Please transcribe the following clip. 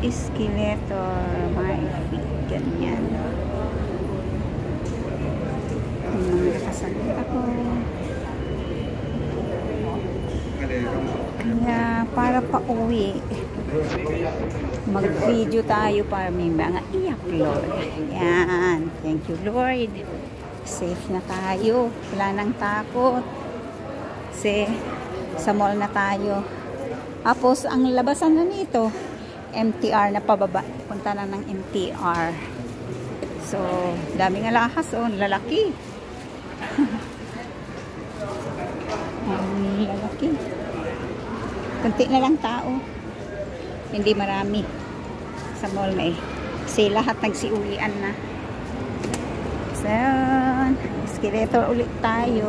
Escalator, my feet, ganyan. Yung mga nakasalit ako. Kaya para pa uwi, mag-video tayo para may mga i-upload. Yan. Thank you, Lord. Safe na tayo. Wala nang takot. Kasi sa mall na tayo. Tapos, ang labasan na nito, MTR na pababa. Punta na ng MTR. So, daming alahas. Oh, lalaki. Lalaki. Kunti na lang tao. Hindi marami. Sa mall na eh. Kasi lahat nagsiuwian na. So, escalator ulit tayo.